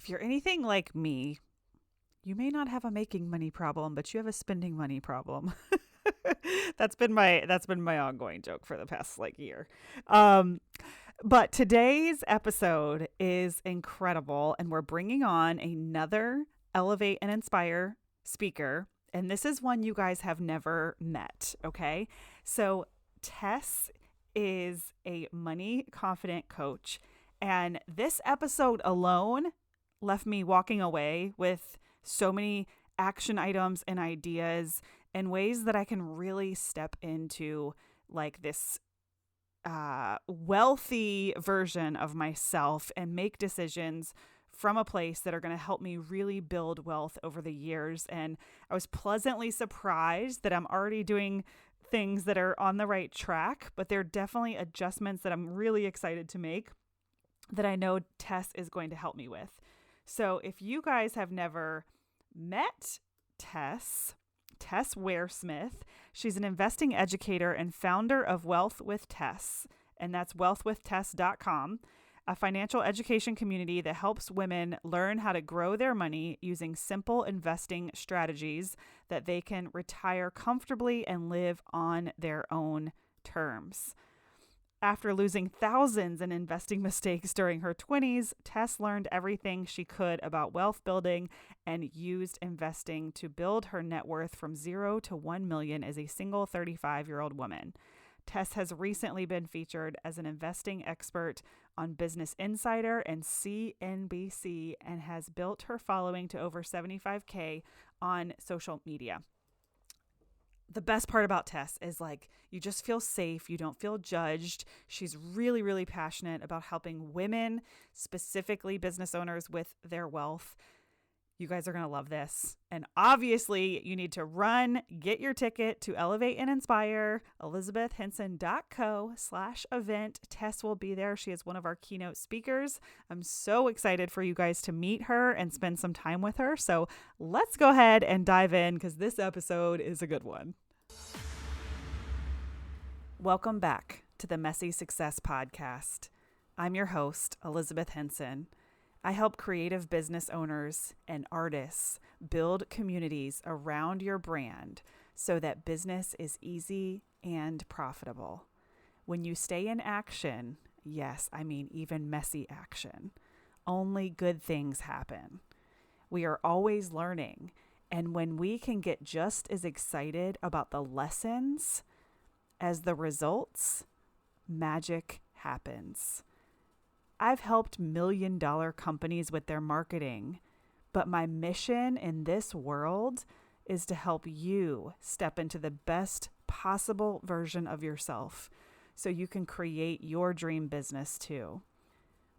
If you're anything like me, you may not have a making money problem, but you have a spending money problem. That's been my ongoing joke for the past year. Um, but today's episode is incredible, and we're bringing on another Elevate and Inspire speaker. And this is one you guys have never met, okay? So, Tess is a money confident coach. And this episode alone left me walking away with so many action items and ideas and ways that I can really step into this wealthy version of myself and make decisions from a place that are going to help me really build wealth over the years. And I was pleasantly surprised that I'm already doing things that are on the right track, but they're definitely adjustments that I'm really excited to make that I know Tess is going to help me with. So if you guys have never met Tess Waresmith, she's an investing educator and founder of Wealth with Tess, and that's wealthwithtess.com, a financial education community that helps women learn how to grow their money using simple investing strategies that they can retire comfortably and live on their own terms. After losing thousands in investing mistakes during her 20s, Tess learned everything she could about wealth building and used investing to build her net worth from 0 to 1 million as a single 35-year-old woman. Tess has recently been featured as an investing expert on Business Insider and CNBC and has built her following to over 75K on social media. The best part about Tess is you just feel safe. You don't feel judged. She's really, really passionate about helping women, specifically business owners, with their wealth. You guys are going to love this. And obviously, you need to get your ticket to Elevate and Inspire, elizabethhenson.co/event. Tess will be there. She is one of our keynote speakers. I'm so excited for you guys to meet her and spend some time with her. So let's go ahead and dive in because this episode is a good one. Welcome back to the Messy Success Podcast. I'm your host, Elizabeth Henson. I help creative business owners and artists build communities around your brand so that business is easy and profitable. When you stay in action, yes, I mean even messy action, only good things happen. We are always learning, and when we can get just as excited about the lessons as the results, magic happens. I've helped million-dollar companies with their marketing, but my mission in this world is to help you step into the best possible version of yourself so you can create your dream business too.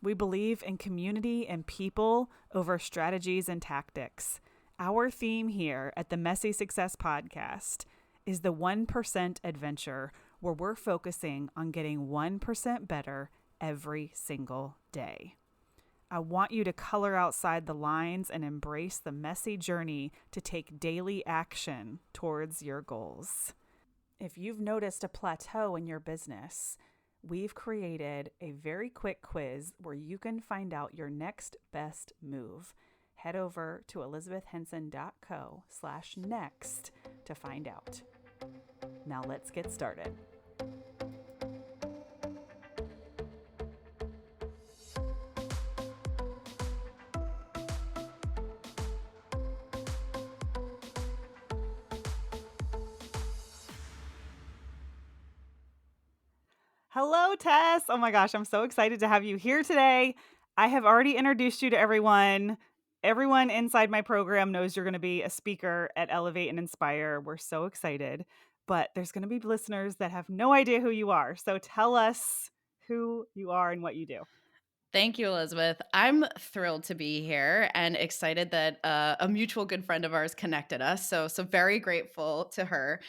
We believe in community and people over strategies and tactics. Our theme here at the Messy Success Podcast is the 1% adventure, where we're focusing on getting 1% better every single day. I want you to color outside the lines and embrace the messy journey to take daily action towards your goals. If you've noticed a plateau in your business, we've created a very quick quiz where you can find out your next best move. Head over to elizabethhenson.co/next to find out. Now let's get started. Hello, Tess. Oh my gosh, I'm so excited to have you here today. I have already introduced you to everyone. Everyone inside my program knows you're going to be a speaker at Elevate and Inspire. We're so excited. But there's going to be listeners that have no idea who you are. So tell us who you are and what you do. Thank you, Elizabeth. I'm thrilled to be here and excited that a mutual good friend of ours connected us. So very grateful to her.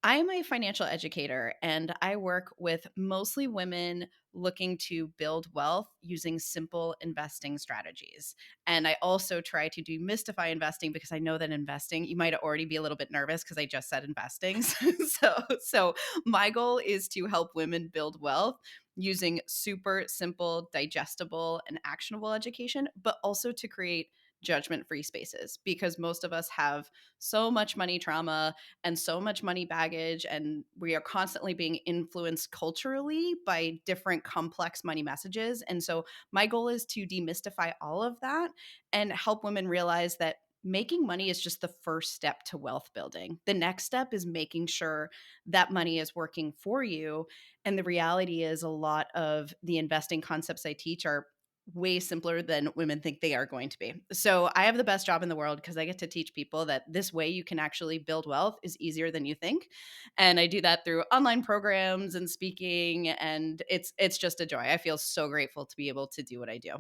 I'm a financial educator and I work with mostly women looking to build wealth using simple investing strategies. And I also try to demystify investing because I know that investing, you might already be a little bit nervous because I just said investing. So my goal is to help women build wealth using super simple, digestible, and actionable education, but also to create judgment free spaces because most of us have so much money trauma and so much money baggage, and we are constantly being influenced culturally by different complex money messages. And so, my goal is to demystify all of that and help women realize that making money is just the first step to wealth building. The next step is making sure that money is working for you. And the reality is, a lot of the investing concepts I teach are way simpler than women think they are going to be. So I have the best job in the world because I get to teach people that this way you can actually build wealth is easier than you think. And I do that through online programs and speaking, and it's just a joy. I feel so grateful to be able to do what I do.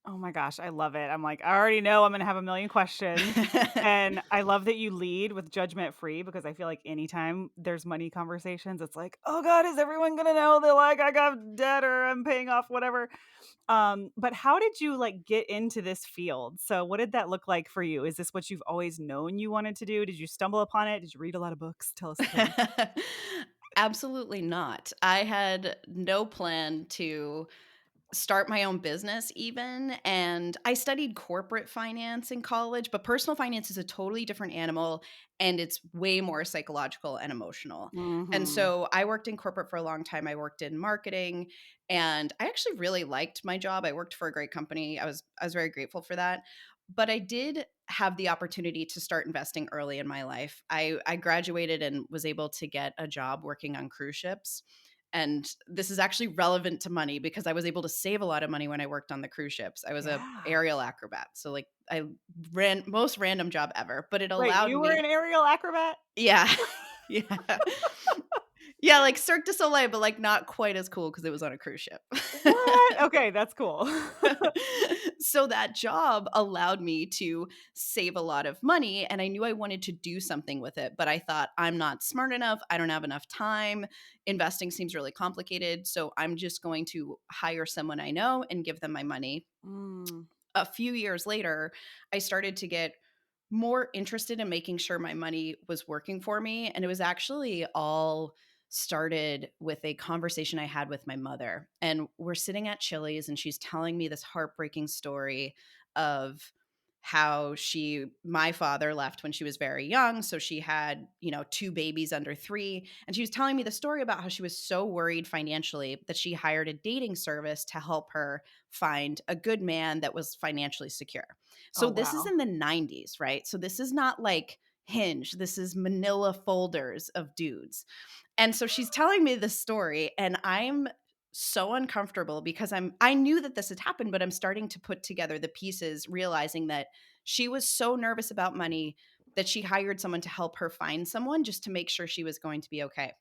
Oh my gosh, I love it. I'm like, I already know I'm gonna have a million questions. And I love that you lead with judgment free because I feel like anytime there's money conversations, it's like, oh God, is everyone gonna know that like I got debt or I'm paying off whatever? But how did you like get into this field? So what did that look like for you? Is this what you've always known you wanted to do? Did you stumble upon it? Did you read a lot of books? Tell us the story. Absolutely not. I had no plan to start my own business even, and I studied corporate finance in college, but personal finance is a totally different animal, and it's way more psychological and emotional. And Mhm. so I worked in corporate for a long time. I worked in marketing, and I actually really liked my job. I worked for a great company. I was very grateful for that. But I did have the opportunity to start investing early in my life. I graduated and was able to get a job working on cruise ships, and this is actually relevant to money because I was able to save a lot of money when I worked on the cruise ships. I was a Yeah. aerial acrobat. So like I ran most random job ever, but it Wait, allowed you were me. an aerial acrobat? Yeah. Yeah. Yeah, like Cirque du Soleil, but like not quite as cool because it was on a cruise ship. What? Okay, that's cool. So that job allowed me to save a lot of money, and I knew I wanted to do something with it, but I thought I'm not smart enough, I don't have enough time, investing seems really complicated, so I'm just going to hire someone I know and give them my money. Mm. A few years later, I started to get more interested in making sure my money was working for me. And it was actually all started with a conversation I had with my mother. And we're sitting at Chili's, and she's telling me this heartbreaking story of how my father left when she was very young. So she had, two babies under three. And she was telling me the story about how she was so worried financially that she hired a dating service to help her find a good man that was financially secure. Oh, So this is wow. in the 90s, right? So this is not like Hinge. This is manila folders of dudes. And so she's telling me this story, and I'm so uncomfortable because I knew that this had happened, but I'm starting to put together the pieces, realizing that she was so nervous about money that she hired someone to help her find someone just to make sure she was going to be okay.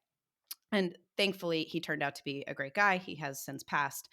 And thankfully, he turned out to be a great guy. He has since passed.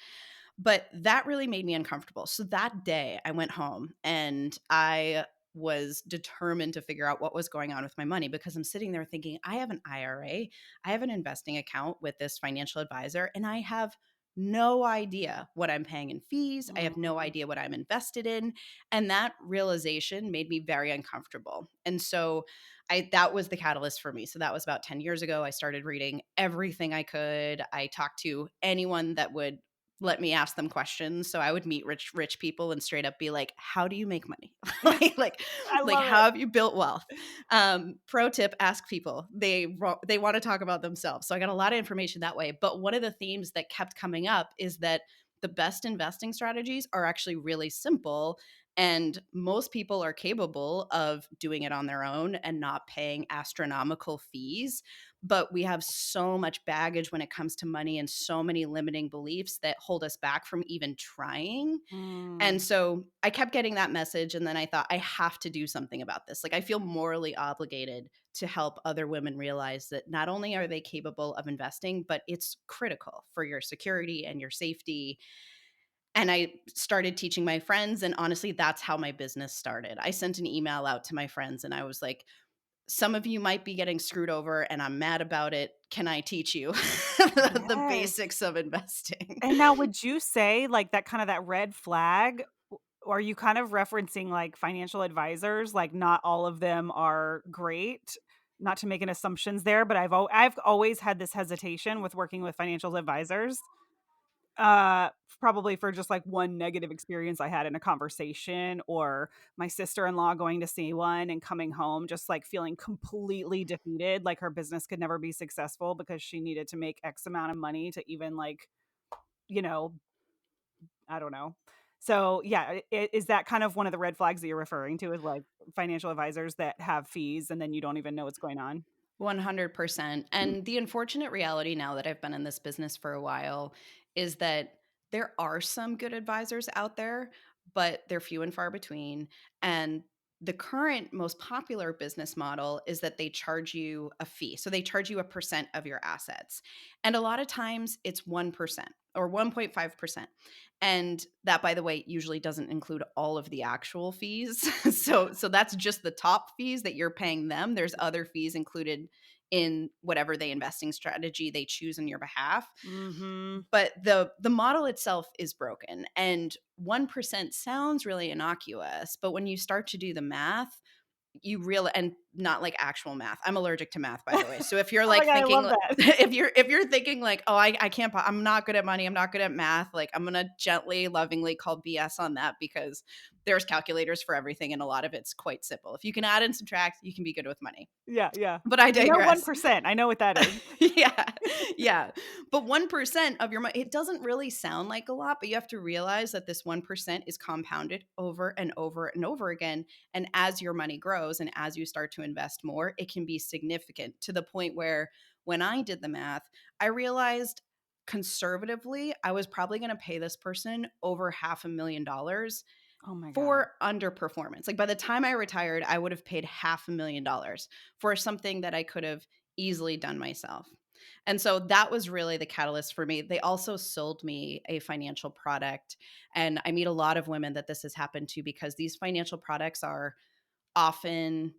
But that really made me uncomfortable. So that day I went home and I was determined to figure out what was going on with my money because I'm sitting there thinking, I have an IRA, I have an investing account with this financial advisor, and I have no idea what I'm paying in fees. I have no Mm. idea what I'm invested in. And that realization made me very uncomfortable. And so that was the catalyst for me. So that was about 10 years ago. I started reading everything I could. I talked to anyone that would let me ask them questions. So I would meet rich people and straight up be like, "How do you make money? like, like, I like, love how it. have you built wealth?" Pro tip: ask people. They want to talk about themselves. So I got a lot of information that way. But one of the themes that kept coming up is that the best investing strategies are actually really simple. And most people are capable of doing it on their own and not paying astronomical fees, but we have so much baggage when it comes to money and so many limiting beliefs that hold us back from even trying. And Mm. so I kept getting that message. And then I thought, I have to do something about this. Like, I feel morally obligated to help other women realize that not only are they capable of investing, but it's critical for your security and your safety. And I started teaching my friends. And honestly, that's how my business started. I sent an email out to my friends and I was like, some of you might be getting screwed over and I'm mad about it. Can I teach you the Yes. basics of investing? And now would you say, like, that kinda that red flag, are you kind of referencing, like, financial advisors? Like, not all of them are great? Not to make an assumptions there, but I've always had this hesitation with working with financial advisors. Uh, Probably for just, like, one negative experience I had in a conversation, or my sister-in-law going to see one and coming home just, like, feeling completely defeated, like her business could never be successful because she needed to make X amount of money to even, like, you know, I don't know. So, yeah, is that kind of one of the red flags that you're referring to, is, like, financial advisors that have fees and then you don't even know what's going on? 100%. And the unfortunate reality now that I've been in this business for a while is that there are some good advisors out there, but they're few and far between. And the current most popular business model is that they charge you a fee. So they charge you a percent of your assets. And a lot of times it's 1% or 1.5%. And that, by the way, usually doesn't include all of the actual fees. So that's just the top fees that you're paying them. There's other fees included in whatever the investing strategy they choose on your behalf. Mhm. But the model itself is broken, and 1% sounds really innocuous, but when you start to do the math, you real and not like actual math. I'm allergic to math, by the way. So if you're Oh my like god, I thinking love that. if you're thinking like, "Oh, I can't I'm not good at money, I'm not good at math," like I'm gonna gently, lovingly call BS on that because there's calculators for everything and a lot of it's quite simple. If you can add and subtract, you can be good with money. Yeah, yeah. But I I know digress. 1%, I know what that is. Yeah, yeah. But 1% of your money, it doesn't really sound like a lot, but you have to realize that this 1% is compounded over and over and over again. And as your money grows and as you start to invest more, it can be significant to the point where when I did the math, I realized conservatively, I was probably going to pay this person over $500,000 Oh my god. for underperformance. Like by the time I retired, I would have paid $500,000 for something that I could have easily done myself. And so that was really the catalyst for me. They also sold me a financial product. And I meet a lot of women that this has happened to because these financial products are often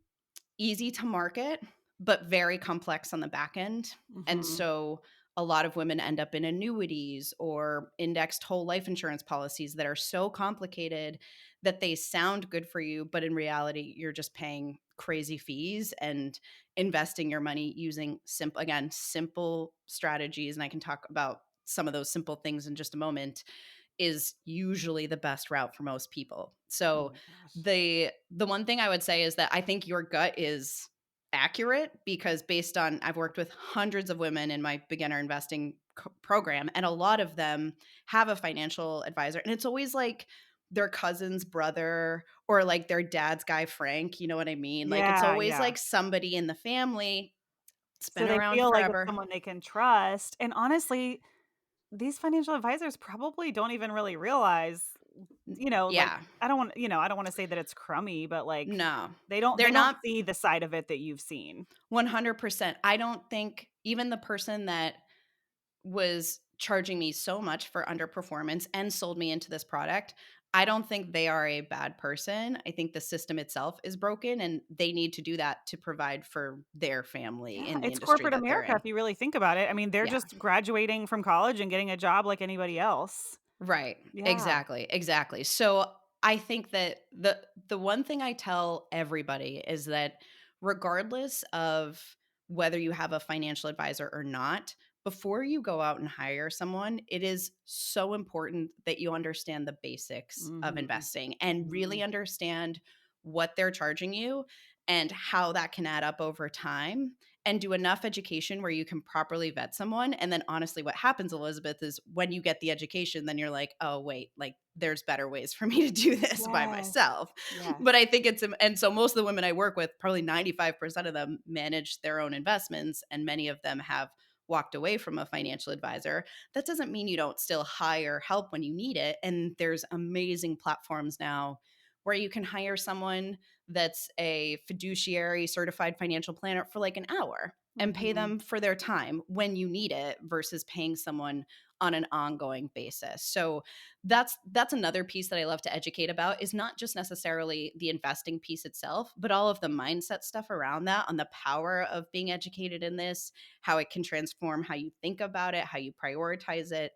easy to market, but very complex on the back end. And Mhm. so a lot of women end up in annuities or indexed whole life insurance policies that are so complicated that they sound good for you, but in reality, you're just paying crazy fees and investing your money using simple strategies. And I can talk about some of those simple things in just a moment is usually the best route for most people. Oh So my gosh. the one thing I would say is that I think your gut is accurate because based on I've worked with hundreds of women in my beginner investing program and a lot of them have a financial advisor and it's always like their cousin's brother or like their dad's guy Frank, you know what I mean? Like it's Yeah, always yeah. like somebody in the family. It's So been they around feel like it's forever. someone they can trust, and honestly, these financial advisors probably don't even really realize, like, Yeah. I don't wanna say that it's crummy, but, like, No. they They're don't not see the side of it that you've seen. 100%. I don't think even the person that was charging me so much for underperformance and sold me into this product, I don't think they are a bad person. I think the system itself is broken and they need to do that to provide for their family Yeah, in the it's industry corporate that they're America in. if you really think about it. I mean, they're Yeah. just graduating from college and getting a job like anybody else. Right. Yeah. Exactly. Exactly. So I think that the one thing I tell everybody is that regardless of whether you have a financial advisor or not, before you go out and hire someone, it is so important that you understand the basics of Mhm. investing and really Mhm. understand what they're charging you and how that can add up over time and do enough education where you can properly vet someone. And then honestly, what happens, Elizabeth, is when you get the education, then you're like, oh, wait, like there's better ways for me to do this by Yes. myself. Yes. But I think and so most of the women I work with, probably 95% of them manage their own investments, and many of them have walked away from a financial advisor. That doesn't mean you don't still hire help when you need it. And there's amazing platforms now where you can hire someone that's a fiduciary certified financial planner for like an hour and pay Mhm. them for their time when you need it versus paying someone on an ongoing basis. So that's another piece that I love to educate about is not just necessarily the investing piece itself, but all of the mindset stuff around that on the power of being educated in this, how it can transform how you think about it, how you prioritize it,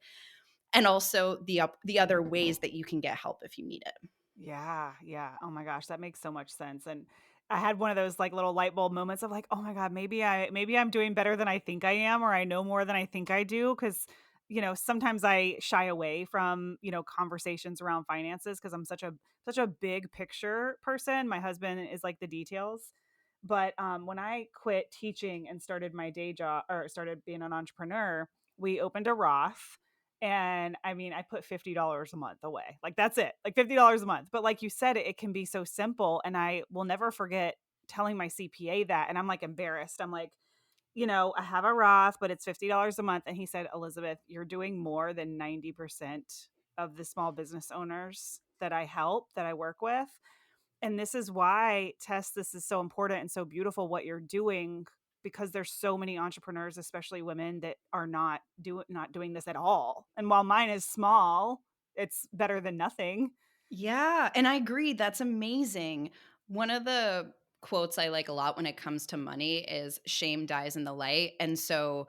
and also the other ways that you can get help if you need it. Yeah, yeah. Oh my gosh, that makes so much sense. And I had one of those like little light bulb moments of like, oh my God, maybe I'm doing better than I think I am, or I know more than I think I do. Cause sometimes I shy away from, conversations around finances because I'm such a big picture person. My husband is like the details. But when I quit teaching and started my day job or started being an entrepreneur, we opened a Roth. And I mean, I put $50 a month away. Like that's it, like $50 a month. But like you said, it can be so simple. And I will never forget telling my CPA that. And I'm like embarrassed. I'm like, I have a Roth, but it's $50 a month. And he said, Elizabeth, you're doing more than 90% of the small business owners that I help, that I work with. And this is why, Tess, this is so important and so beautiful what you're doing, because there's so many entrepreneurs, especially women, that are not doing this at all. And while mine is small, it's better than nothing. Yeah, and I agree, that's amazing. One of the quotes I like a lot when it comes to money is shame dies in the light, and so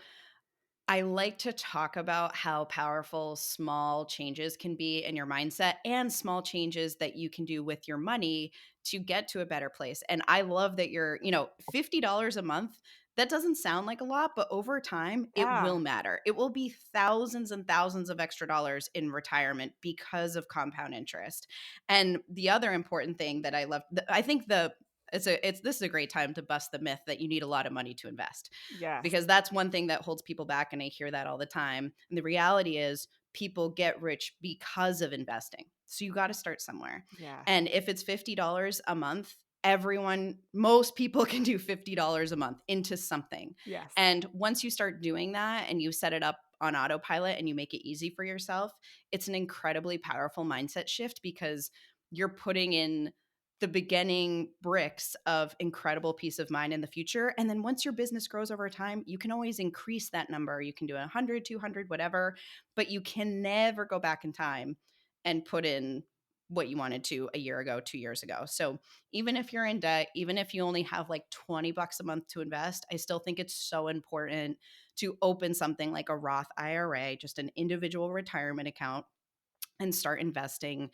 I like to talk about how powerful small changes can be in your mindset and small changes that you can do with your money to get to a better place. And I love that you're $50 a month. That doesn't sound like a lot, but over time, it Yeah. will matter. It will be thousands and thousands of extra dollars in retirement because of compound interest. And the other important thing that I love, I think this is a great time to bust the myth that you need a lot of money to invest, Yes. because that's one thing that holds people back, and I hear that all the time. And the reality is people get rich because of investing. So you got to start somewhere. Yeah. And if it's $50 a month, most people can do $50 a month into something. Yes. And once you start doing that and you set it up on autopilot and you make it easy for yourself, it's an incredibly powerful mindset shift, because you're putting in the beginning bricks of incredible peace of mind in the future. And then once your business grows over time, you can always increase that number. You can do 100, 200, whatever, but you can never go back in time and put in what you wanted to a year ago, 2 years ago. So even if you're in debt, even if you only have like $20 a month to invest, I still think it's so important to open something like a Roth IRA, just an individual retirement account, and start investing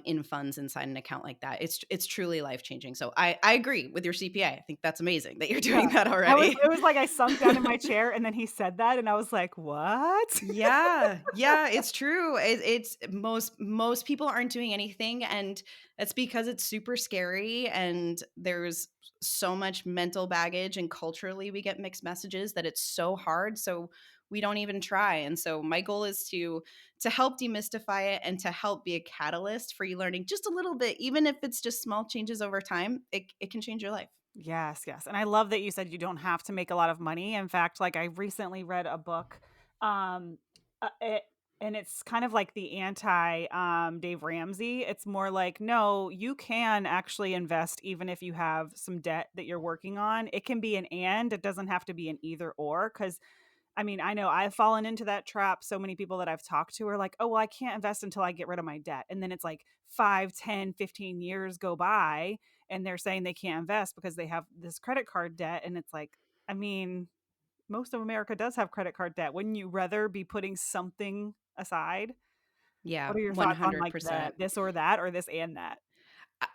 in funds inside an account like that. It's truly life changing. So I agree with your CPA. I think that's amazing that you're Yeah. doing that I was already. it was like I sunk down in my chair and then he said that and I was like, "What?" Yeah, yeah, it's true. It's most people aren't doing anything, and that's because it's super scary, and there's so much mental baggage, and culturally we get mixed messages that it's so hard, so we don't even try. And so my goal is to help demystify it and to help be a catalyst for you learning just a little bit, even if it's just small changes over time. It can change your life. Yes, yes. And I love that you said you don't have to make a lot of money. In fact, like I recently read a book, um, and it's kind of like the anti Dave Ramsey. It's more like, no, you can actually invest even if you have some debt that you're working on. It can be an and, it doesn't have to be an either or. Cause I mean, I know I've fallen into that trap. So many people that I've talked to are like, oh, well, I can't invest until I get rid of my debt. And then it's like 5, 10, 15 years go by and they're saying they can't invest because they have this credit card debt. And it's like, I mean, most of America does have credit card debt. Wouldn't you rather be putting something aside? Yeah, What are your thoughts on like the 100%. this or that or this and that?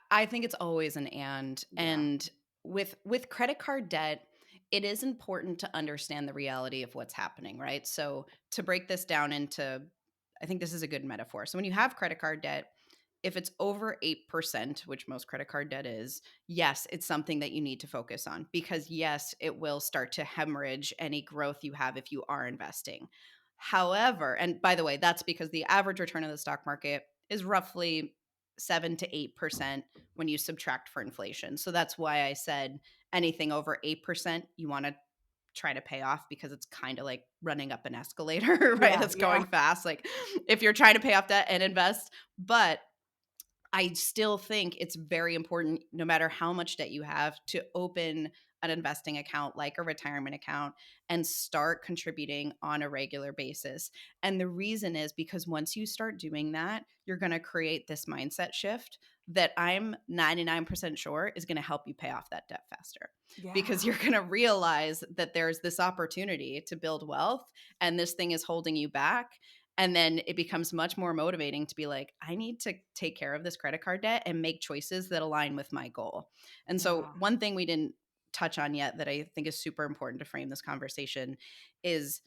I think it's always an Yeah. and with credit card debt, it is important to understand the reality of what's happening, right? So to break this down into, I think this is a good metaphor. So when you have credit card debt, if it's over 8%, which most credit card debt is, yes, it's something that you need to focus on, because yes, it will start to hemorrhage any growth you have if you are investing. However, and by the way, that's because the average return of the stock market is roughly 7 to 8% when you subtract for inflation. So that's why I said anything over 8%, you want to try to pay off, because it's kind of like running up an escalator, right? Yeah. That's Yeah. going fast. Like if you're trying to pay off debt and invest, but I still think it's very important, no matter how much debt you have, to open an investing account like a retirement account and start contributing on a regular basis. And the reason is because once you start doing that, you're going to create this mindset shift that I'm 99% sure is going to help you pay off that debt faster. Because Yeah. you're going to realize that there's this opportunity to build wealth and this thing is holding you back, and then it becomes much more motivating to be like, I need to take care of this credit card debt and make choices that align with my goal. And so, Yeah. one thing we didn't touch on yet that I think is super important to frame this conversation is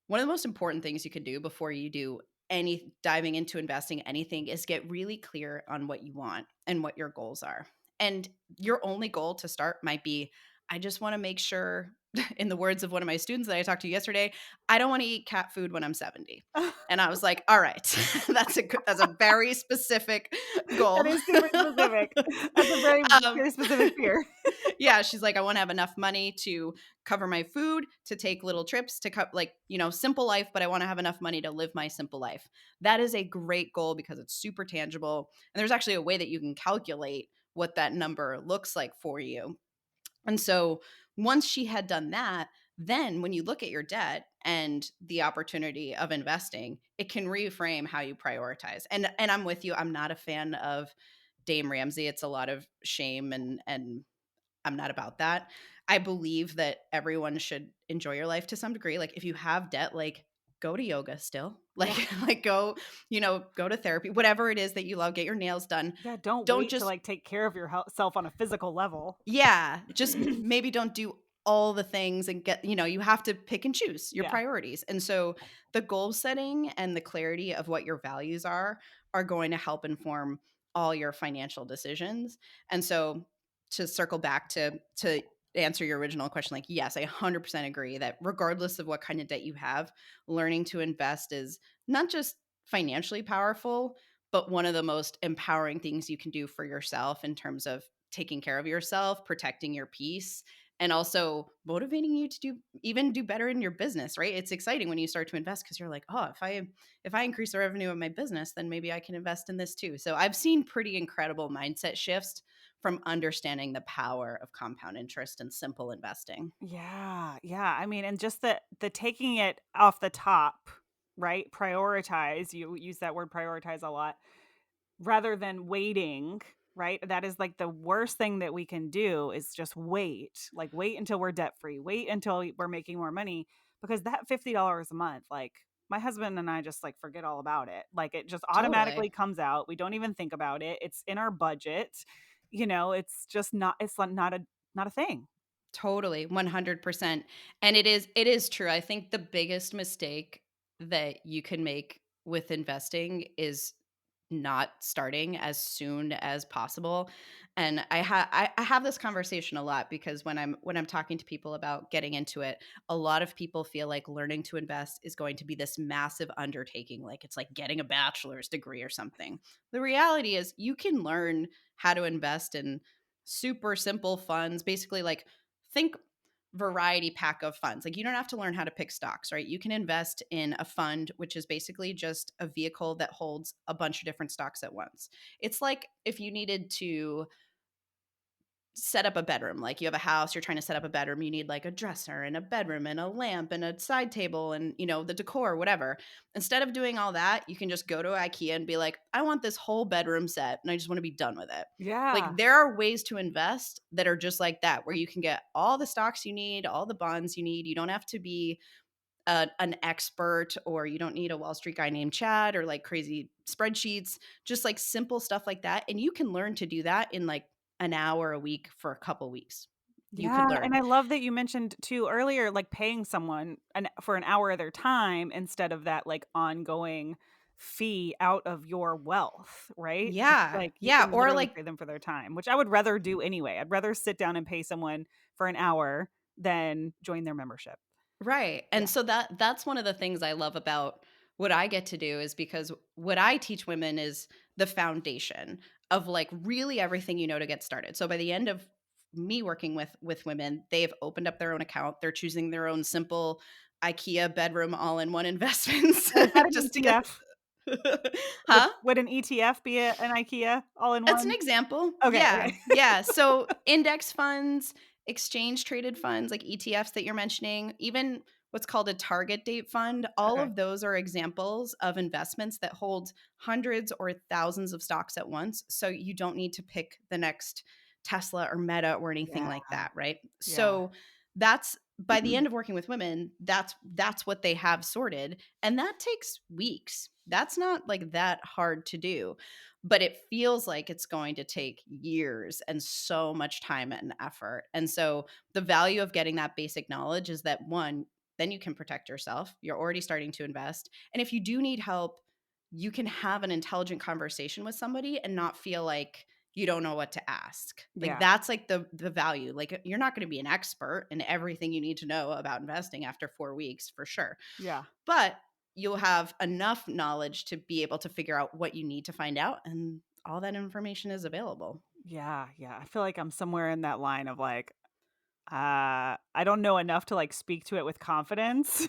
one of the most important things you can do before you do any diving into investing anything is get really clear on what you want and what your goals are. And your only goal to start might be, I just want to make sure, in the words of one of my students that I talked to yesterday, I don't want to eat cat food when I'm 70. And I was like, all right, that's a very specific That goal. is super specific. That's a very, um, very specific fear. yeah, she's like, I want to have enough money to cover my food, to take little trips, to cut like, simple life, but I want to have enough money to live my simple life. That is a great goal because it's super tangible. And there's actually a way that you can calculate what that number looks like for you. And so once she had done that, then when you look at your debt and the opportunity of investing, it can reframe how you prioritize. And I'm with you. I'm not a fan of Dame Ramsey. It's a lot of shame and I'm not about that. I believe that everyone should enjoy your life to some degree. Like if you have debt, like go to yoga still. Yeah. Like go, go to therapy, whatever it is that you love, get your nails done. Yeah, don't Don't wait to, just like, take care of yourself on a physical level. yeah, just maybe don't do all the things and you have to pick and choose your Yeah. priorities. And so the goal setting and the clarity of what your values are going to help inform all your financial decisions. And so to circle back to answer your original question, like yes, I 100% agree that regardless of what kind of debt you have, learning to invest is not just financially powerful, but one of the most empowering things you can do for yourself in terms of taking care of yourself, protecting your peace, and also motivating you to do better in your business, right? It's exciting when you start to invest because you're like, oh, if I increase the revenue of my business, then maybe I can invest in this too. So I've seen pretty incredible mindset shifts from understanding the power of compound interest and simple investing. Yeah, yeah, I mean, and just the taking it off the top, right? Prioritize, you use that word prioritize a lot. Rather than waiting, right? That is, like, the worst thing that we can do is just wait. Like, wait until we're debt free. Wait until we're making more money because that $50 a month, like, my husband and I just, like, forget all about it. Like, it just Totally. automatically comes out. We don't even think about it. It's in our budget. It's just not a thing. Totally, 100%. And it is true. I think the biggest mistake that you can make with investing is not starting as soon as possible. And I have this conversation a lot because when I'm talking to people about getting into it, a lot of people feel like learning to invest is going to be this massive undertaking, like it's like getting a bachelor's degree or something. The reality is you can learn how to invest in super simple funds, basically like think variety pack of funds. Like you don't have to learn how to pick stocks, right? You can invest in a fund, which is basically just a vehicle that holds a bunch of different stocks at once. It's like if you needed to set up a bedroom. Like you have a house, you're trying to set up a bedroom, you need like a dresser and a bedroom and a lamp and a side table and the decor, whatever. Instead of doing all that, you can just go to IKEA and be like, I want this whole bedroom set and I just want to be done with it. Yeah. Like there are ways to invest that are just like that, where you can get all the stocks you need, all the bonds you need. You don't have to be an expert, or you don't need a Wall Street guy named Chad or like crazy spreadsheets, just like simple stuff like that. And you can learn to do that in like an hour a week for a couple weeks. You Yeah, could and learn. I love that you mentioned too earlier, like paying someone for an hour of their time instead of that like ongoing fee out of your wealth, right? It's Yeah. like you Yeah. can Or literally like, pay them for their time, which I would rather do anyway. I'd rather sit down and pay someone for an hour than join their membership. right. Yeah. And so that's one of the things I love about what I get to do, is because what I teach women is the foundation of like really everything to get started. So by the end of me working with women, they've opened up their own account. They're choosing their own simple IKEA bedroom all-in-one investments Is that an just to get ETF? Would Huh? would an ETF be an IKEA all in It's an one? example. Okay, Yeah. okay. Yeah. So index funds, exchange traded funds like ETFs that you're mentioning, even what's called a target date fund, all Okay. of those are examples of investments that hold hundreds or thousands of stocks at once. So you don't need to pick the next Tesla or Meta or anything Yeah, like that, right? yeah. So that's by the end of working with women, that's what they have sorted, and that takes weeks. That's not like that hard to do, but it feels like it's going to take years and so much time and effort. And so the value of getting that basic knowledge is that one, then you can protect yourself. You're already starting to invest. And if you do need help, you can have an intelligent conversation with somebody and not feel like you don't know what to ask. Like Yeah. that's like the value. Like you're not going to be an expert in everything you need to know about investing after 4 weeks for sure. Yeah. But you'll have enough knowledge to be able to figure out what you need to find out, and all that information is available. Yeah. Yeah. I feel like I'm somewhere in that line of like, I don't know enough to like speak to it with confidence,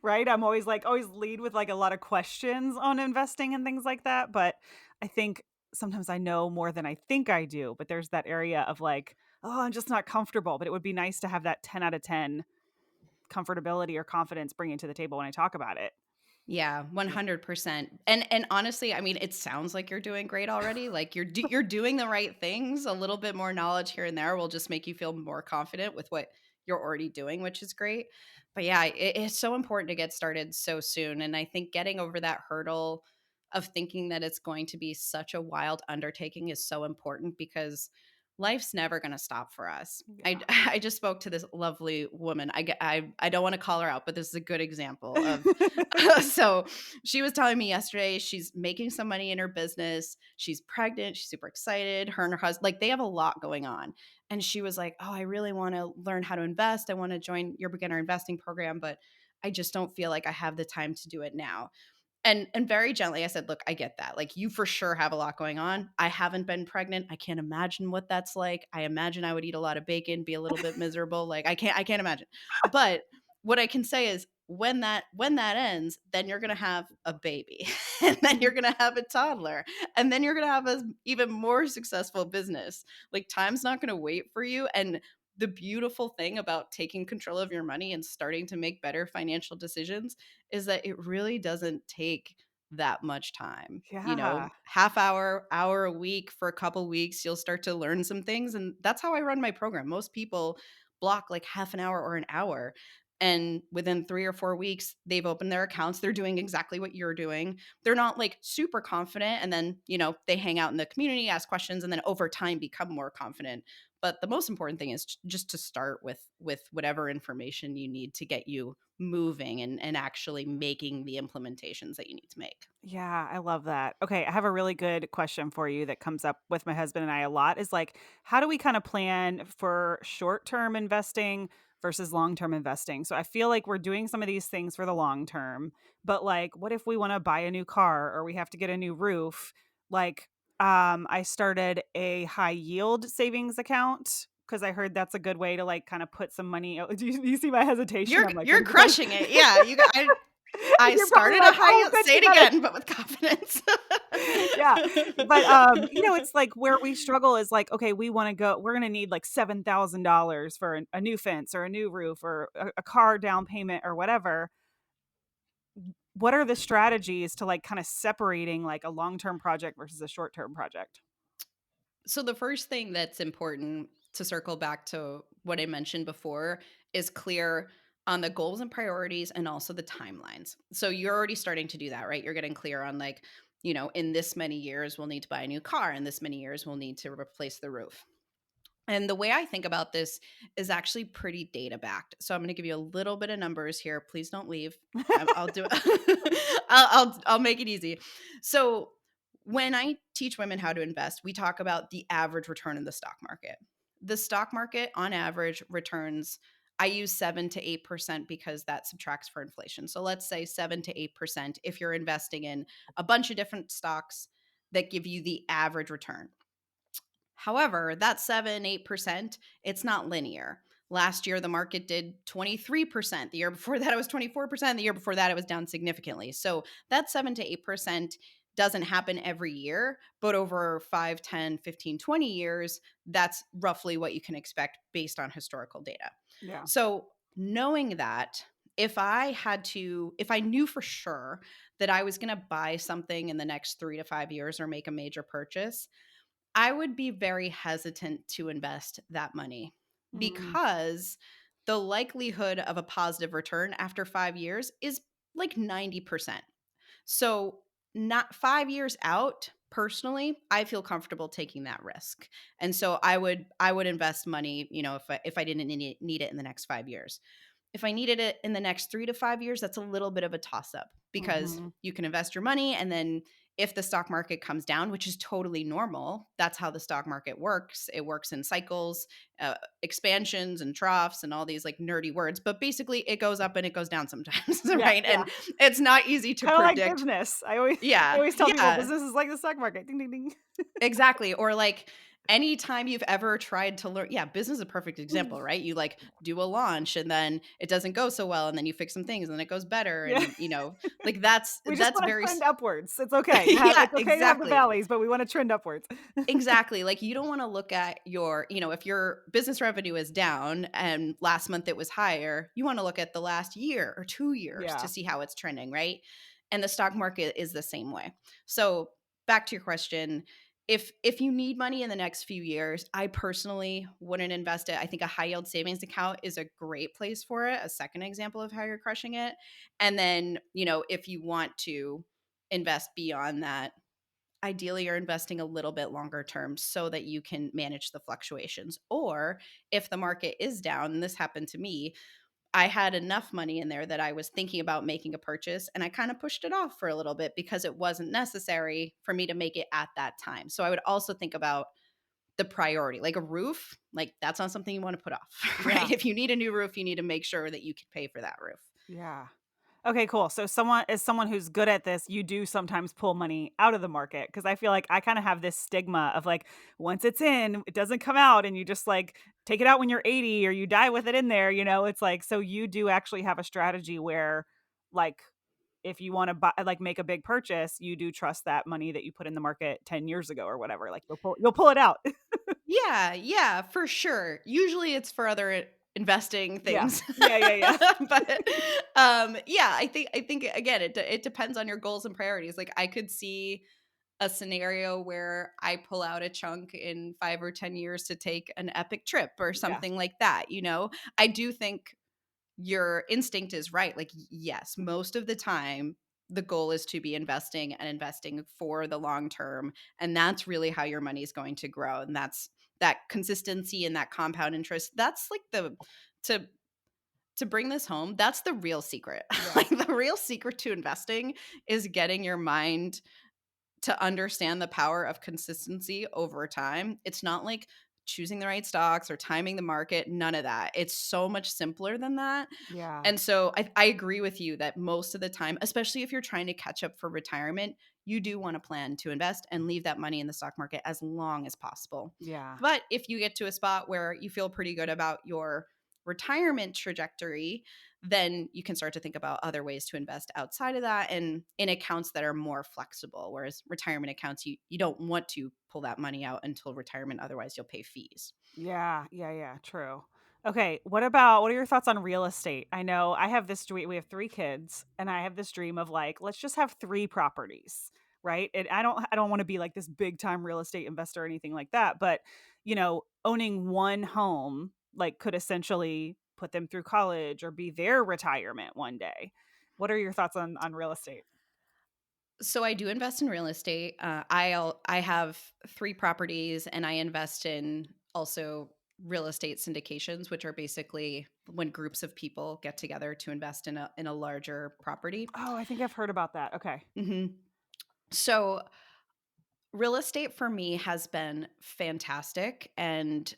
right? I'm always like, always lead with like a lot of questions on investing and things like that. But I think sometimes I know more than I think I do. But there's that area of like, oh, I'm just not comfortable. But it would be nice to have that 10 out of 10 comfortability or confidence bringing to the table when I talk about it. Yeah, Yeah. 100%. And honestly, I mean, it sounds like you're doing great already. Like you're doing the right things. A little bit more knowledge here and there will just make you feel more confident with what you're already doing, which is great. But yeah, it's so important to get started so soon. And I think getting over that hurdle of thinking that it's going to be such a wild undertaking is so important because life's never going to stop for us. I Yeah. I just spoke to this lovely woman. I don't want to call her out, but this is a good example of so she was telling me yesterday she's making some money in her business. She's pregnant. She's super excited. Her and her husband, like they have a lot going on. And she was like, oh, I really want to learn how to invest. I want to join your beginner investing program, but I just don't feel like I have the time to do it now. And very gently I said, "Look, I get that. Like you for sure have a lot going on. I haven't been pregnant. I can't imagine what that's like. I imagine I would eat a lot of bacon, be a little bit miserable. Like I can't imagine. But what I can say is when that ends, then you're going to have a baby. And then you're going to have a toddler. And then you're going to have a even more successful business. Like time's not going to wait for you, and the beautiful thing about taking control of your money and starting to make better financial decisions is that it really doesn't take that much time. You Yeah. know, half hour, hour a week for a couple weeks, you'll start to learn some things. And that's how I run my program. Most people block like half an hour or an hour. And within 3 or 4 weeks, they've opened their accounts. They're doing exactly what you're doing. They're not like super confident. And then, they hang out in the community, ask questions, and then over time become more confident. But the most important thing is just to start with whatever information you need to get you moving and actually making the implementations that you need to make. Yeah, I love that. Okay, I have a really good question for you that comes up with my husband and I a lot is like, how do we kind of plan for short term investing versus long term investing? So I feel like we're doing some of these things for the long term, but like, what if we want to buy a new car or we have to get a new roof? Like, I started a high yield savings account because I heard that's a good way to like kind of put some money. Do you see my hesitation? You're I'm like, what you're do you think? crushing it. Yeah, I You're probably started a like, high oh, yield, good, say you it got it. again, but with confidence. Yeah. But, it's like where we struggle is like, okay, we're going to need like $7,000 for a new fence or a new roof or a car down payment or whatever. What are the strategies to like kind of separating like a long-term project versus a short-term project? So the first thing that's important to circle back to what I mentioned before is clear on the goals and priorities and also the timelines. So you're already starting to do that, right? You're getting clear on like, in this many years we'll need to buy a new car, in this many years we'll need to replace the roof. And the way I think about this is actually pretty data backed. So I'm going to give you a little bit of numbers here. Please don't leave. I'll do it. I'll make it easy. So when I teach women how to invest, we talk about the average return in the stock market. The stock market on average returns, I use 7 to 8% because that subtracts for inflation. So let's say 7 to 8% if you're investing in a bunch of different stocks that give you the average return. However, that 7, 8%, it's not linear. Last year, the market did 23%. The year before that, it was 24%. The year before that, it was down significantly. So that 7 to 8% doesn't happen every year, but over 5, 10, 15, 20 years, that's roughly what you can expect based on historical data. Yeah. So knowing that, if I knew for sure that I was going to buy something in the next 3 to 5 years or make a major purchase, I would be very hesitant to invest that money Mm, because the likelihood of a positive return after 5 years is like 90%. So, not 5 years out, personally, I feel comfortable taking that risk. And so I would invest money, if I didn't need it in the next 5 years. If I needed it in the next 3 to 5 years, that's a little bit of a toss up because Mhm. you can invest your money and then if the stock market comes down, which is totally normal, that's how the stock market works. It works in cycles, expansions and troughs and all these like nerdy words, but basically it goes up and it goes down sometimes, Yeah, right? yeah. And it's not easy to Kinda like predict. business. I Yeah, always tell people yeah. business is like the stock market. Ding, ding, ding. Exactly, or, like, anytime you've ever tried to learn yeah, business is a perfect example, right? You, like, do a launch, and then it doesn't go so well, and then you fix some things, and then it goes better, Yeah. and, like, that's We just that's wanna very trend s upwards. It's okay. Yeah, It's okay to have the exactly. valleys, but we wanna trend upwards. Exactly, like, you don't wanna look at your if your business revenue is down and last month it was higher, you wanna look at the last year or 2 years to Yeah. see how it's trending, right? And the stock market is the same way. So, back to your question, if you need money in the next few years, I personally wouldn't invest it. I think a high yield savings account is a great place for it, a second example of how you're crushing it. And then, if you want to invest beyond that, ideally you're investing a little bit longer term so that you can manage the fluctuations. Or if the market is down, and this happened to me, I had enough money in there that I was thinking about making a purchase and I kind of pushed it off for a little bit because it wasn't necessary for me to make it at that time. So I would also think about the priority, like a roof, like that's not something you want to put off, Yeah. right? If you need a new roof, you need to make sure that you can pay for that roof. Yeah. Okay, cool. So someone who's good at this, you do sometimes pull money out of the market because I feel like I kind of have this stigma of like once it's in, it doesn't come out and you just like take it out when you're 80 or you die with it in there, It's like so you do actually have a strategy where like if you want to buy like make a big purchase, you do trust that money that you put in the market 10 years ago or whatever. Like you'll pull it out. Yeah, yeah, for sure. Usually it's for other investing Yeah. things. Yeah, yeah, yeah. But yeah, I think again it depends on your goals and priorities. Like I could see a scenario where I pull out a chunk in 5 or 10 years to take an epic trip or Yeah. something like that. I do think your instinct is right. Like, yes, most of the time, the goal is to be investing and investing for the long term. And that's really how your money is going to grow. And that's that consistency and that compound interest. That's like to to bring this home, that's the real secret. Yeah. Like the real secret to investing is getting your mind to understand the power of consistency over time. It's not like choosing the right stocks or timing the market, none of that. It's so much simpler than that. Yeah. And so I agree with you that most of the time, especially if you're trying to catch up for retirement, you do want to plan to invest and leave that money in the stock market as long as possible. Yeah. But if you get to a spot where you feel pretty good about your retirement trajectory, then you can start to think about other ways to invest outside of that and in accounts that are more flexible. Whereas retirement accounts, you don't want to pull that money out until retirement, otherwise you'll pay fees. Yeah, yeah, yeah, true. Okay, what are your thoughts on real estate? I know I have this dream. We have 3 kids and I have this dream of like, let's just have 3 properties, right? And I don't want to be like this big time real estate investor or anything like that, but owning one home like could essentially put them through college or be their retirement one day. What are your thoughts on real estate? So I do invest in real estate. I have 3 properties, and I invest in also real estate syndications, which are basically when groups of people get together to invest in a larger property. Oh, I think I've heard about that. Okay. Mhm. So real estate for me has been fantastic and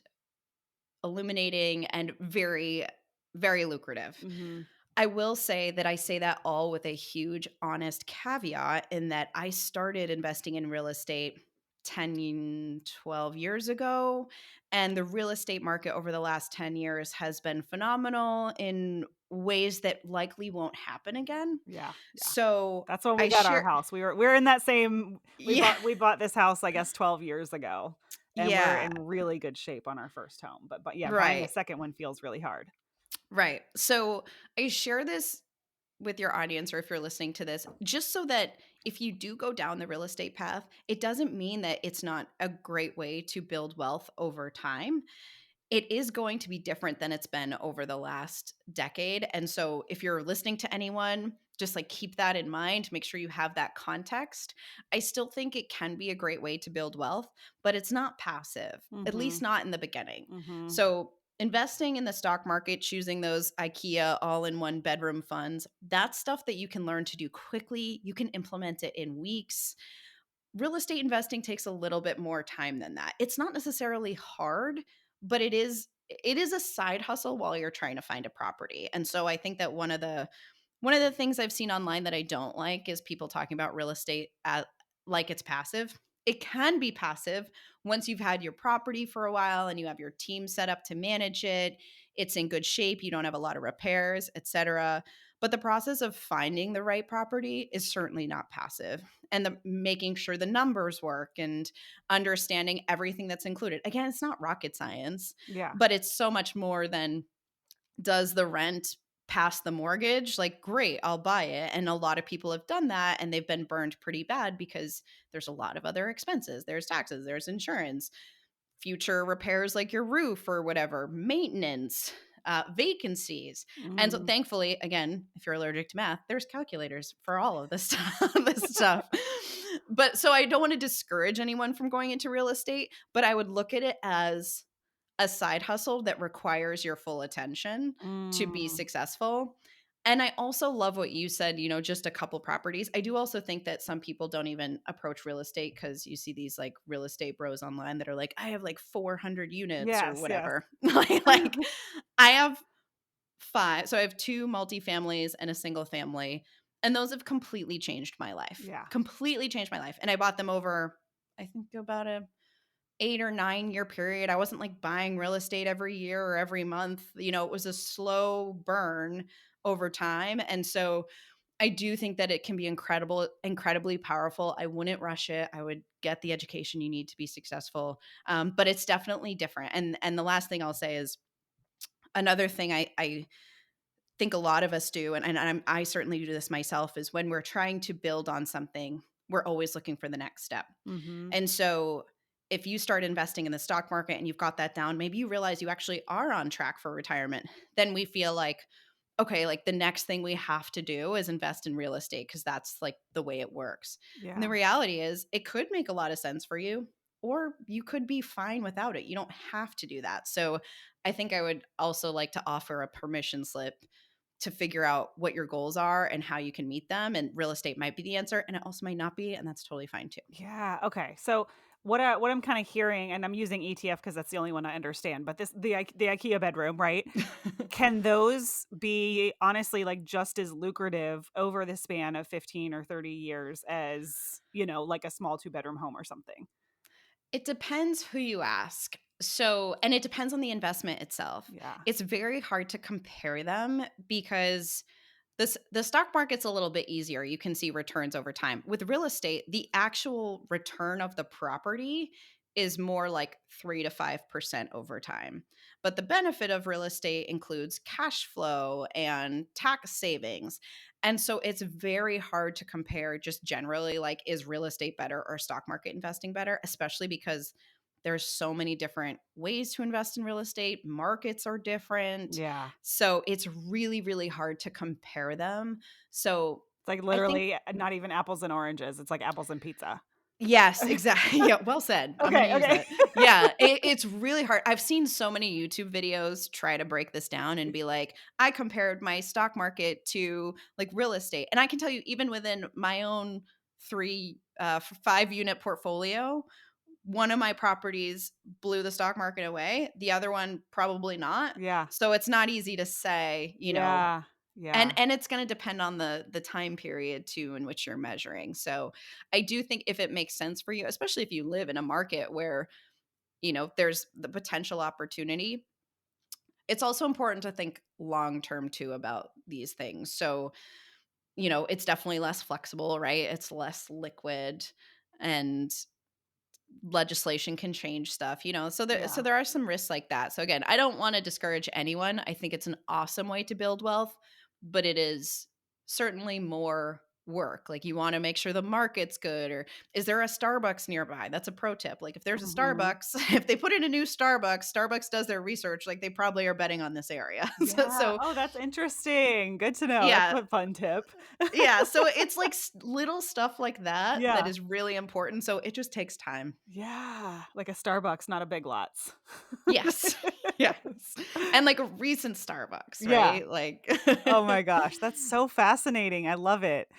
illuminating and very, very lucrative. Mhm. I will say that I say that all with a huge honest caveat in that I started investing in real estate 10, 12 years ago. And the real estate market over the last 10 years has been phenomenal in ways that likely won't happen again. Yeah, yeah. So That's when we I got our share, house. We were in that same yeah, we bought this house, I guess, 12 years ago, and we're yeah, in really good shape on our first home. But yeah, buying a right, second one feels really hard. right. So I share this with your audience or if you're listening to this, just so that if you do go down the real estate path, it doesn't mean that it's not a great way to build wealth over time. It is going to be different than it's been over the last decade. And so if you're listening to anyone, just like keep that in mind, make sure you have that context. I still think it can be a great way to build wealth, but it's not passive, at least Mhm. not in the beginning. Mhm. So investing in the stock market, choosing those IKEA all-in-one bedroom funds, that's stuff that you can learn to do quickly. You can implement it in weeks. Real estate investing takes a little bit more time than that. It's not necessarily hard, but it is a side hustle while you're trying to find a property. And so I think that one of the things I've seen online that I don't like is people talking about real estate like it's passive. It can be passive once you've had your property for a while and you have your team set up to manage it. It's in good shape, you don't have a lot of repairs, etc. But the process of finding the right property is certainly not passive. And the making sure the numbers work and understanding everything that's included. Again, it's not rocket science, Yeah. but it's so much more than does the rent pass the mortgage? Like, great, I'll buy it. And a lot of people have done that and they've been burned pretty bad because there's a lot of other expenses. There's taxes, there's insurance, future repairs like your roof or whatever, maintenance, vacancies. And so Mm. thankfully, again, if you're allergic to math, there's calculators for all of this stuff. This stuff. But so I don't want to discourage anyone from going into real estate, but I would look at it as a side hustle that requires your full attention to be Mm. successful. And I also love what you said, just a couple properties. I do also think that some people don't even approach real estate because you see these like real estate bros online that are like, I have like 400 units or Yes, yes. whatever. like I have five. So I have two multifamilies and a single family. And those have completely changed my life. Yeah. Completely changed my life. And I bought them over, I think, about a 8 or 9 year period. I wasn't like buying real estate every year or every month. It was a slow burn over time. And so I do think that it can be incredibly powerful. I wouldn't rush it. I would get the education you need to be successful. But it's definitely different. And the last thing I'll say is another thing I think a lot of us do, and I certainly do this myself, is when we're trying to build on something, we're always looking for the next step. Mhm. And so if you start investing in the stock market and you've got that down, maybe you realize you actually are on track for retirement. Then we feel like, okay, like the next thing we have to do is invest in real estate because that's like the way it works. And the Yeah. reality is, it could make a lot of sense for you, or you could be fine without it. You don't have to do that. So I think I would also like to offer a permission slip to figure out what your goals are and how you can meet them. And real estate might be the answer, and it also might not be. And that's totally fine too. Yeah, okay. So what I'm kinda hearing, and I'm using ETF because that's the only one I understand, but the IKEA bedroom, right? Can those be honestly, like, just as lucrative over the span of 15 or 30 years as, like a small two-bedroom home or something? It depends who you ask. So, and it depends on the investment itself. Yeah. It's very hard to compare them because the stock market's a little bit easier. You can see returns over time. With real estate, the actual return of the property is more like 3 to 5% over time. But the benefit of real estate includes cash flow and tax savings. And so it's very hard to compare just generally, like, is real estate better or stock market investing better, especially because there's so many different ways to invest in real estate. Markets are different. Yeah. So it's really, really hard to compare them. So It's like I think, literally not even apples and oranges, it's like apples and pizza. yes, exactly. Yeah, well said. I'm going to Okay, use okay. that. Yeah, it's really hard. I've seen so many YouTube videos try to break this down and be like, I compared my stock market to like real estate. And I can tell you, even within my own 5 unit portfolio, one of my properties blew the stock market away. The other one probably not. Yeah. So it's not easy to say, Yeah. Yeah. and it's gonna depend on the time period too in which you're measuring. So, I do think if it makes sense for you, especially if you live in a market where, there's the potential opportunity, it's also important to think long term too about these things. So, it's definitely less flexible, right? It's less liquid, and legislation can change stuff, so Yeah. there are some risks like that. So again, I don't wanna discourage anyone. I think it's an awesome way to build wealth, but it is certainly more work. Like you want to make sure the market's good, or is there a Starbucks nearby? That's a pro tip. Like if there's a Mhm. Starbucks, if they put in a new Starbucks, Starbucks does their research. Like they probably are betting on this area. so, Yeah. so Oh, that's interesting. Good to know. That's yeah, a fun tip. yeah. So it's like little stuff like that that Yeah. is really important. So it just takes time. Yeah. Like a Starbucks, not a Big Lots. Yes. Yes. And like a recent Starbucks, Yeah. right? Like Oh my gosh, that's so fascinating. I love it.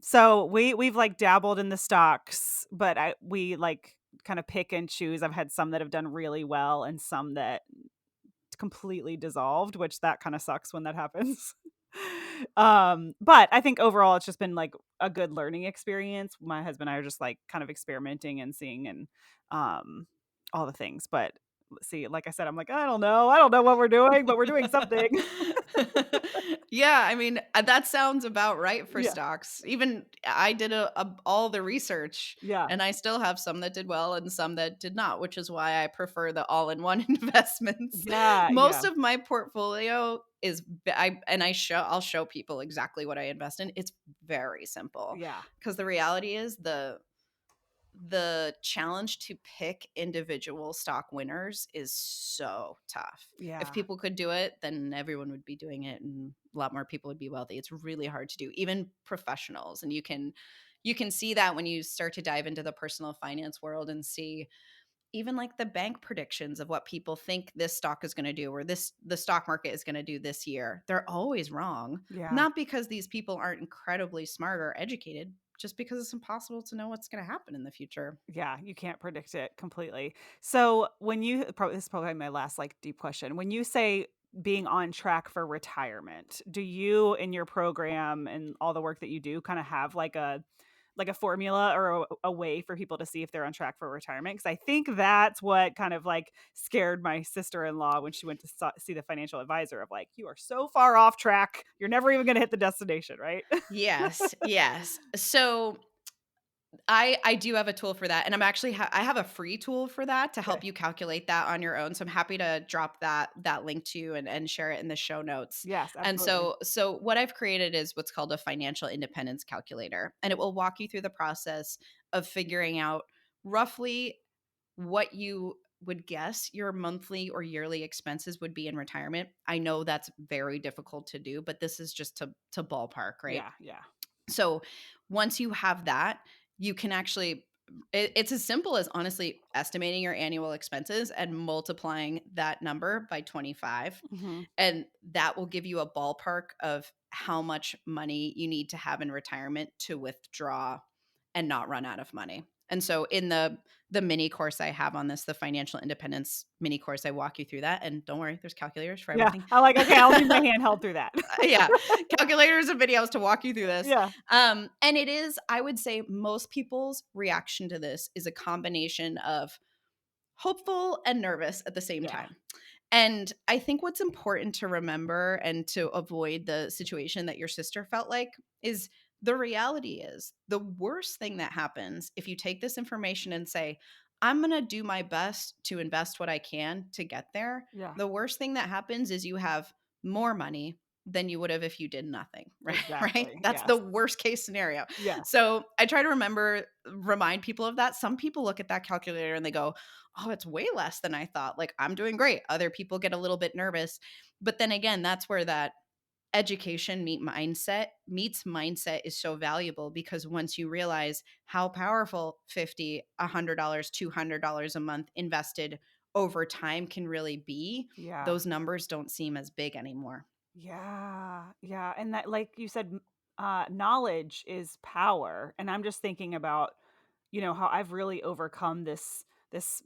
So we've like dabbled in the stocks, but we like kind of pick and choose. I've had some that have done really well and some that completely dissolved, which that kind of sucks when that happens. But I think overall it's just been like a good learning experience. My husband and I are just like kind of experimenting and seeing and um all the things. But see, like I said, I'm like, I don't know. I don't know what we're doing, but we're doing something. Yeah, I mean, that sounds about right for Yeah. stocks. Even I did all the research, Yeah. and I still have some that did well and some that did not, which is why I prefer the all-in-one investments. Yeah. Most Yeah. of my portfolio is I'll show people exactly what I invest in. It's very simple Yeah. because the reality is the challenge to pick individual stock winners is so tough. If Yeah. people could do it, then everyone would be doing it and a lot more people would be wealthy. It's really hard to do, even professionals. And you can see that when you start to dive into the personal finance world and see even like the bank predictions of what people think this stock is going to do or the stock market is going to do this year. They're always wrong. Yeah. Not because these people aren't incredibly smart or educated, just because it's impossible to know what's going to happen in the future. Yeah, you can't predict it completely. So when you probably this is probably my last like deep question. When you say being on track for retirement, do you in your program and all the work that you do kind of have like a formula or a way for people to see if they're on track for retirement? Because I think that's what kind of like scared my sister-in-law when she went to see the financial advisor of like, you are so far off track. You're never even going to hit the destination, right? Yes, yes. So I do have a tool for that, and I have a free tool for that to help Okay. you calculate that on your own. So I'm happy to drop that link to you and share it in the show notes. Yes, And absolutely. so what I've created is what's called a financial independence calculator, and it will walk you through the process of figuring out roughly what you would guess your monthly or yearly expenses would be in retirement. I know that's very difficult to do, but this is just to ballpark, right? Yeah, yeah. So once you have that, you can actually it's as simple as honestly estimating your annual expenses and multiplying that number by 25, Mhm. and that will give you a ballpark of how much money you need to have in retirement to withdraw and not run out of money. And so in the mini course I have on this, the financial independence mini course, I walk you through that. And don't worry, there's calculators for Yeah, everything. I like, okay, I'll need my hand held through that. Yeah, calculators and videos to walk you through this. Yeah, And it is, I would say, most people's reaction to this is a combination of hopeful and nervous at the same yeah, time. And I think what's important to remember and to avoid the situation that your sister felt like is the reality is the worst thing that happens if you take this information and say, I'm going to do my best to invest what I can to get there. yeah, The worst thing that happens is you have more money than you would have if you did nothing, right? Right? exactly, That's the yes, worst case scenario. yes, So I try to remind people of that. Some people look at that calculator and they go, oh, it's way less than I thought. Like, I'm doing great. Other people get a little bit nervous. But then again, that's where that education meets mindset is so valuable, because once you realize how powerful 50, $100, $200 a month invested over time can really be, yeah, those numbers don't seem as big anymore. yeah, yeah, and that, like you said, knowledge is power, and I'm just thinking about, how I've really overcome this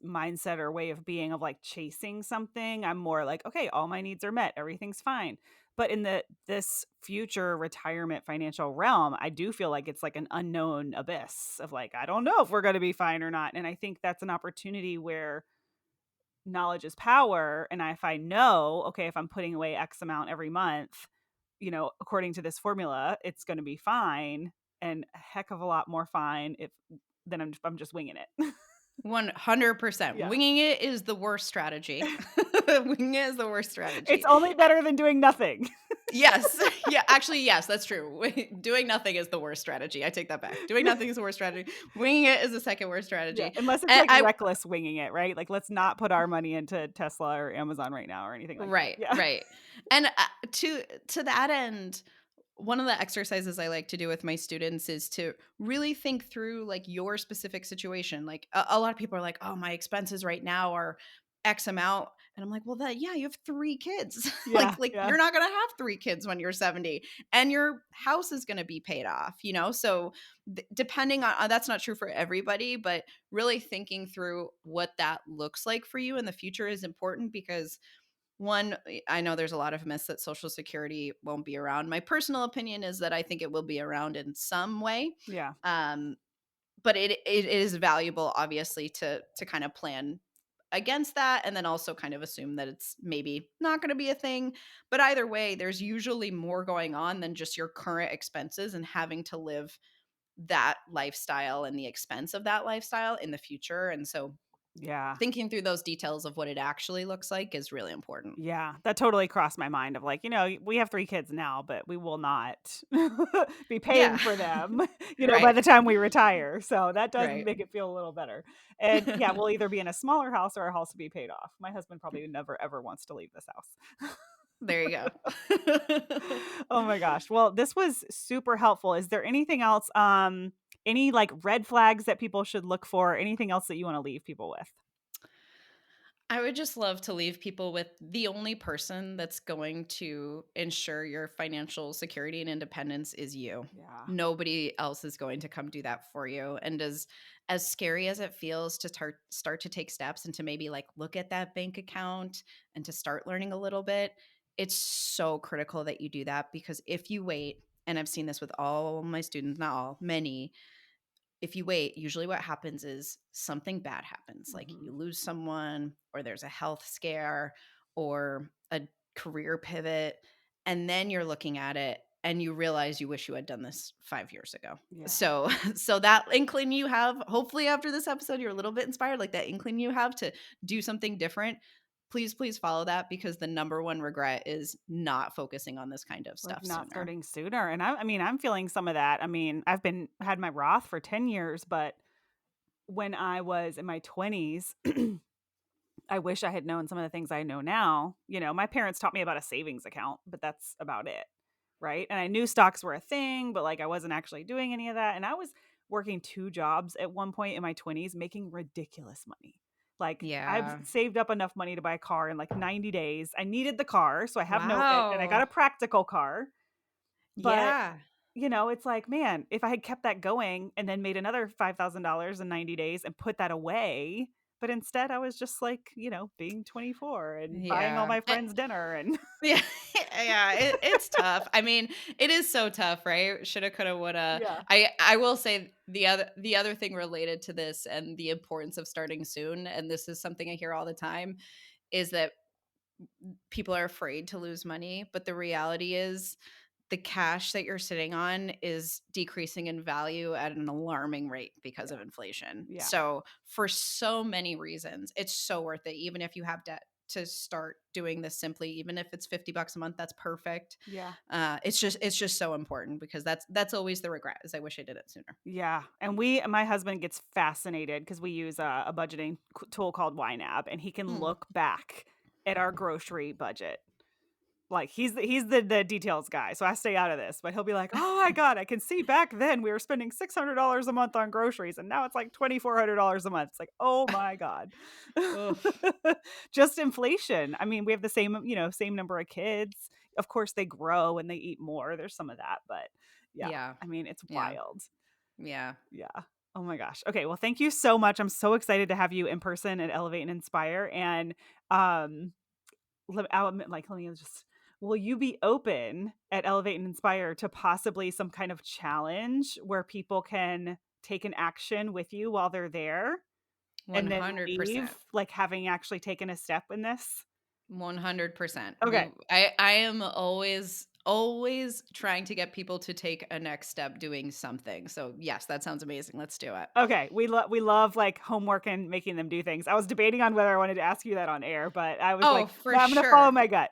mindset or way of being of, like, chasing something. I'm more like, "Okay, all my needs are met, everything's fine." But in this future retirement financial realm, I do feel like it's like an unknown abyss of, like, I don't know if we're gonna be fine or not, and I think that's an opportunity where knowledge is power. And if I know, okay, if I'm putting away X amount every month, according to this formula, it's going to be fine, and a heck of a lot more fine if then I'm just winging it. 100%. Yeah. Winging it is the worst strategy. Winging it is the worst It's strategy. only better than doing nothing. Yes. Yeah, actually, yes, that's true. Doing nothing is the worst strategy. I take that back. Doing nothing is the worst strategy. Winging it is the second worst Yeah, strategy. unless it's And like I reckless winging it, right? Like, let's not put our money into Tesla or Amazon right now or anything like that. Right, Yeah. right. And, to that end, one of the exercises I like to do with my students is to really think through, like, your specific situation. Like, a lot of people are like, "Oh, my expenses right now are X amount." And I'm like, "Well, that yeah, you have 3 kids." Yeah, Like, yeah, you're not gonna have 3 kids when you're 70, and your house is gonna be paid off, you know? So, depending on that's not true for everybody, but really thinking through what that looks like for you in the future is important because one, I know there's a lot of myths that Social Security won't be around. My personal opinion is that I think it will be around in some way. yeah, Um, but it is valuable, obviously, to kind of plan against that and then also kind of assume that it's maybe not going to be a thing. But either way, there's usually more going on than just your current expenses and having to live that lifestyle and the expense of that lifestyle in the future. And so yeah. thinking through those details of what it actually looks like is really important. Yeah, that totally crossed my mind of like, we have 3 kids now, but we will not be paying Yeah. for them, by Right. the time we retire. So that does Right. make it feel a little better. And yeah, we'll either be in a smaller house or our house will be paid off. My husband probably never ever wants to leave this house. There you go. Oh my gosh. Well, this was super helpful. Is there anything else any like red flags that people should look for? Anything else that you want to leave people with? I would just love to leave people with the only person that's going to ensure your financial security and independence is you. Yeah. Nobody else is going to come do that for you. And as scary as it feels to start to take steps and to maybe like look at that bank account and to start learning a little bit, it's so critical that you do that because if you wait, and I've seen this with all my students, not all, many, if you wait, usually what happens is something bad happens. Like Mhm. you lose someone, or there's a health scare, or a career pivot. And then you're looking at it and you realize you wish you had done this 5 years ago. Yeah. So, so that inkling you have, hopefully after this episode, you're a little bit inspired, like that inkling you have to do something different. Please, please follow that because the number one regret is not focusing on this kind of Like, stuff not sooner. starting sooner, and I mean, I'm feeling some of that. I mean, I've been had my Roth for 10 years, but when I was in my 20s, I wish I had known some of the things I know now. My parents taught me about a savings account, but that's about it, right? And I knew stocks were a thing, but, like, I wasn't actually doing any of that, and I was working 2 jobs at one point in my 20s, making ridiculous money. Like, I've Yeah. saved up enough money to buy a car in, like, 90 days. I needed the car, so I have no and I got Wow. a practical car, but Yeah. it's like, man, if I had kept that going and then made another $5,000 in 90 days and put that away, but instead I was just like, being 24 and buying all Yeah. my friends dinner and Yeah. Yeah, it's tough. I mean, it is so tough, right? Shoulda, coulda, woulda. yeah. I will say the other thing related to this and the importance of starting soon, and this is something I hear all the time, is that people are afraid to lose money, but the reality is the cash that you're sitting on is decreasing in value at an alarming rate because of Yeah. inflation. Yeah. So, for so many reasons, it's so worth it even if you have debt to start doing this simply even if it's 50 bucks a month that's perfect. Yeah. It's just so important because that's always the regret is I wish I did it sooner. Yeah. And my husband gets fascinated because we use a budgeting tool called YNAB, and he can Mm. look back at our grocery budget. Like, he's the details guy, so I stay out of this, but he'll be like, "Oh my god, I can see back then we were spending $600 a month on groceries, and now it's like $2,400 a month." It's like, "Oh my god." Oof. Just inflation. I mean, we have the same number of kids. Of course, they grow and they eat more. There's some of that, but yeah, Yeah. I mean, it's Yeah. wild. Yeah. Yeah. Oh my gosh. Okay, well, thank you so much. I'm so excited to have you in person at Elevate and Inspire, and, um let me just will you be open at Elevate and Inspire to possibly some kind of challenge where people can take an action with you while they're there and then leave, 100%. like, having actually taken a step in this? 100%. Okay. I am always trying to get people to take a next step doing something. So, yes, that sounds amazing. Let's do it. Okay. We love, like, homework and making them do things. I was debating on whether I wanted to ask you that on air, but I was Oh, like, for "No, I'm gonna follow sure. my gut."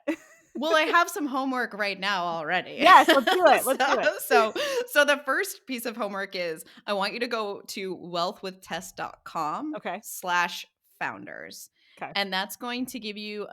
Well, I have some homework right now already. Yes, let's do it. Let's do it. So the first piece of homework is I want you to go to wealthwithtest.com Okay. slash founders. Okay. And that's going to give you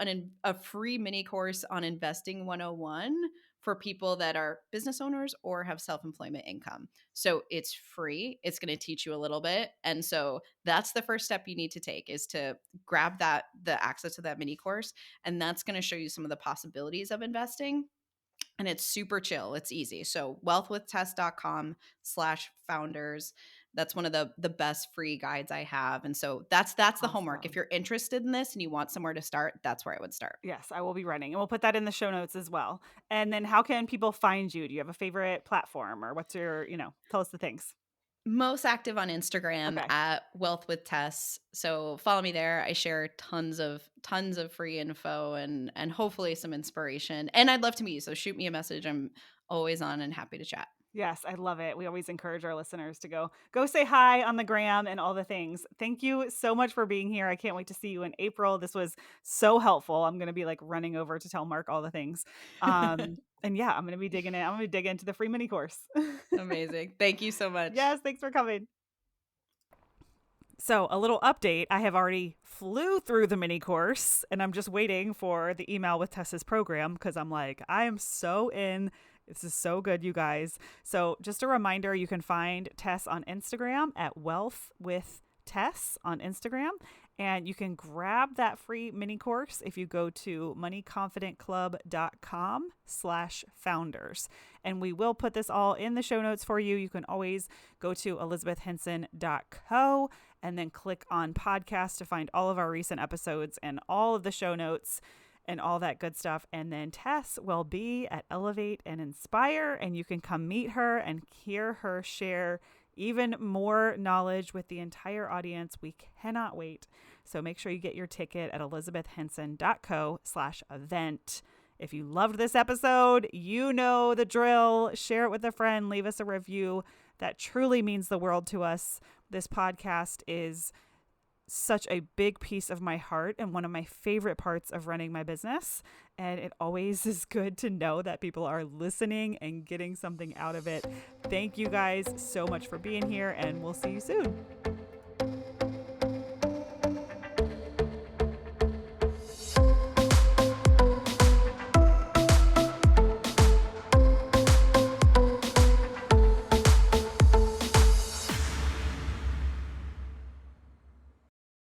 a free mini course on investing 101 for people that are business owners or have self-employment income. So it's free. It's going to teach you a little bit. And so that's the first step you need to take is to grab the access to that mini course. And that's going to show you some of the possibilities of investing. And it's super chill. It's easy. So wealthwithtest.com slash founders. That's one of the best free guides I have. And so that's the homework. If Awesome. you're interested in this and you want somewhere to start, that's where I would start. Yes, I will be running. And we'll put that in the show notes as well. And then how can people find you? Do you have a favorite platform or what's your, tell us the things. Most active on Instagram Okay. at Wealth with Tess. So follow me there. I share tons of free info and hopefully some inspiration. And I'd love to meet you. So shoot me a message. I'm always on and happy to chat. Yes, I love it. We always encourage our listeners to go say hi on the gram and all the things. Thank you so much for being here. I can't wait to see you in April. This was so helpful. I'm going to be like running over to tell Mark all the things. And yeah, I'm going to be digging in. I'm going to dig into the free mini course. Amazing. Thank you so much. Yes, thanks for coming. So, a little update. I have already flew through the mini course and I'm just waiting for the email with Tessa's program because I'm like, I am so in. This is so good, you guys. So, just a reminder, you can find Tess on Instagram at Wealth with Tess on Instagram. And you can grab that free mini course if you go to moneyconfidentclub.com/founders. And we will put this all in the show notes for you. You can always go to elizabethhenson.co and then click on podcast to find all of our recent episodes and all of the show notes and all that good stuff. And then Tess will be at Elevate and Inspire, and you can come meet her and hear her share even more knowledge with the entire audience. We cannot wait. So make sure you get your ticket at elizabethhenson.co/event. If you loved this episode, you know the drill. Share it with a friend. Leave us a review. That truly means the world to us. This podcast is such a big piece of my heart and one of my favorite parts of running my business. And it always is good to know that people are listening and getting something out of it. Thank you guys so much for being here, and we'll see you soon.